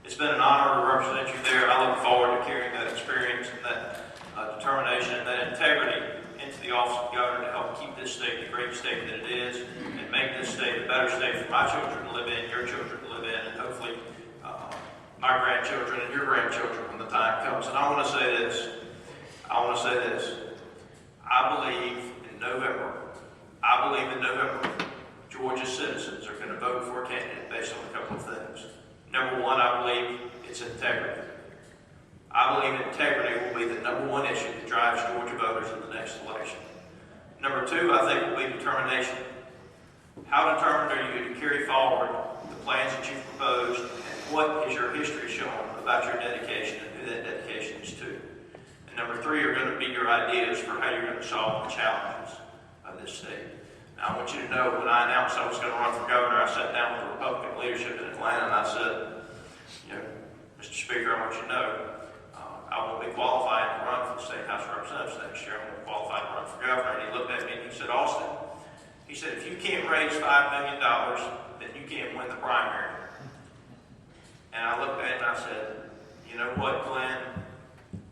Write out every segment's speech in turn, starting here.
It's been an honor to represent you there. I look forward to carrying that experience and that determination and that integrity into the office of governor to help keep this state the great state that it is and make this state a better state for my children to live in, your children to live in, and hopefully my grandchildren and your grandchildren when the time comes. And I want to say this. I believe in November, Georgia's citizens are going to vote for a candidate based on a couple of things. Number one, I believe it's integrity. I believe integrity will be the number one issue that drives Georgia voters in the next election. Number two, I think will be determination. How determined are you to carry forward the plans that you've proposed, and what is your history showing about your dedication and who that dedication is to? And number three are going to be your ideas for how you're going to solve the challenges of this state. Now, I want you to know, when I announced I was going to run for governor, I sat down with the Republican leadership in Atlanta and I said, Mr. Speaker, I want you to know, I won't be qualified to run for the State House of Representatives next year. I won't be qualified to run for governor. And he looked at me and he said, Austin, he said, if you can't raise $5 million, then you can't win the primary. And I looked at him and I said, you know what, Glenn?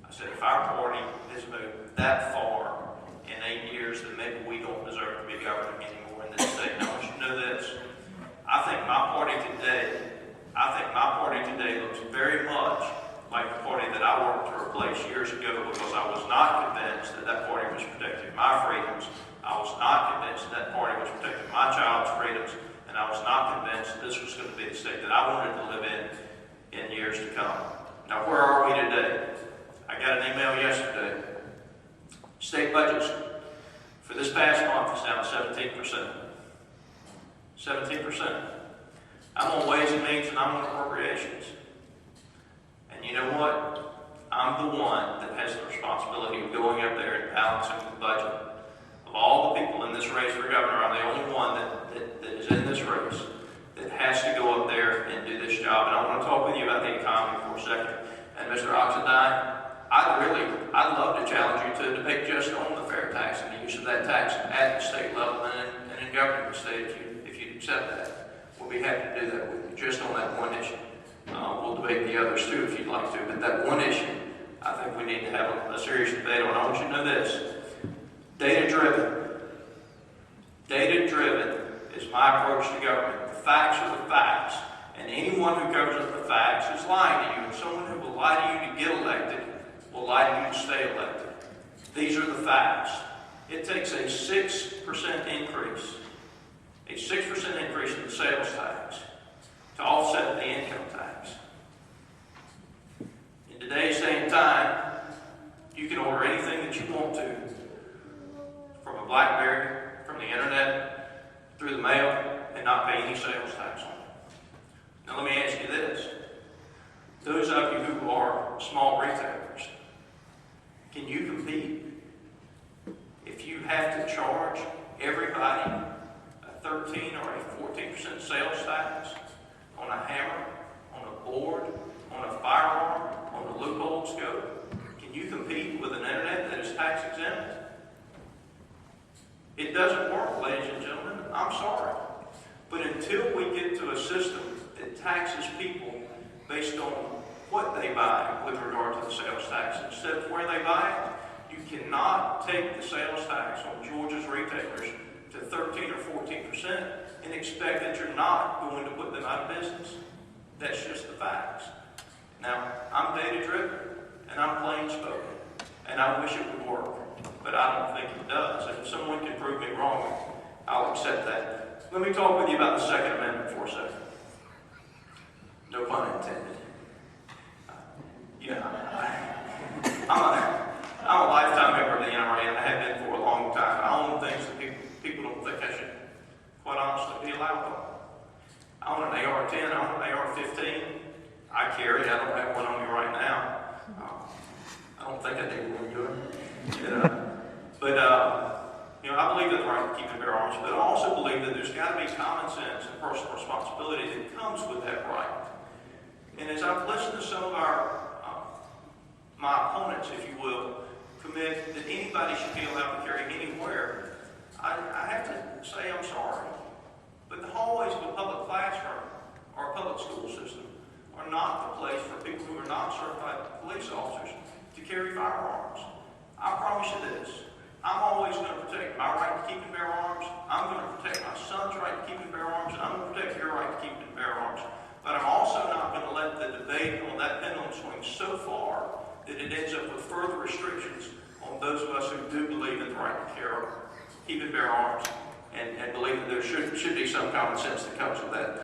I said, if our party has moved that far in 8 years, then maybe we don't deserve to be governor anymore in this state. And I want you to know this. I think my party today looks very much like the party that I worked to replace years ago, because I was not convinced that that party was protecting my freedoms. I was not convinced that that party was protecting my child's freedoms. And I was not convinced that this was going to be the state that I wanted to live in years to come. Now, where are we today? I got an email yesterday. State budgets for this past month is down 17%. 17%. I'm on Ways and Means and I'm on Appropriations. And you know what? I'm the one that has the responsibility of going up there and balancing the budget. Of all the people in this race for governor, I'm the only one that is in this race that has to go up there and do this job. And I want to talk with you about the economy for a second. And Mr. Oxendine, I'd love to challenge you to debate just on the fair tax and the use of that tax at the state level and in governing the state if you'd accept that. We'll be happy to do that with you, just on that one issue. We'll debate the others too if you'd like to, but that one issue, I think we need to have a serious debate on. I want you to know this. Data-driven. Data-driven is my approach to government. The facts are the facts, and anyone who goes with the facts is lying to you, and someone who will lie to you to get elected will lie to you to stay elected. These are the facts. It takes a 6% increase in the sales tax to offset the income tax. In today's day and time, you can order anything that you want to, from a BlackBerry, from the internet, through the mail, and not pay any sales tax on it. Now let me ask you this. Those of you who are small retailers, can you compete if you have to charge everybody a 13 or a 14% sales tax on a hammer, on a board, on a firearm, on a loophole scope? Can you compete with an internet that is tax exempt? It doesn't work, ladies and gentlemen. I'm sorry. But until we get to a system that taxes people based on what they buy with regard to the sales tax instead of where they buy it, you cannot take the sales tax on Georgia's retailers to 13 or 14% and expect that you're not going to put them out of business. That's just the facts. Now, I'm data-driven, and I'm plain-spoken, and I wish it would work, but I don't think it does. And if someone can prove me wrong, I'll accept that. Let me talk with you about the Second Amendment for a second. No pun intended. I'm a lifetime member of the NRA, and I have been for a long time. I own things that people don't think I should, quite honestly, be allowed to. I own an AR-10, I own an AR-15. I carry it. I don't have one on me right now. I don't think I did when do it. But I believe that the right to keep and bear arms, but I also believe that there's got to be common sense and personal responsibility that comes with that right. And as I've listened to some of my opponents, if you will, commit that anybody should be allowed to carry anywhere, I have to say I'm sorry. But the hallways of a public classroom or a public school system are not the place non-certified police officers to carry firearms. I promise you this, I'm always going to protect my right to keep and bear arms. I'm going to protect my son's right to keep and bear arms, and I'm going to protect your right to keep and bear arms. But I'm also not going to let the debate on that pendulum swing so far that it ends up with further restrictions on those of us who do believe in the right to keep and bear arms, and believe that there should be some common sense that comes with that.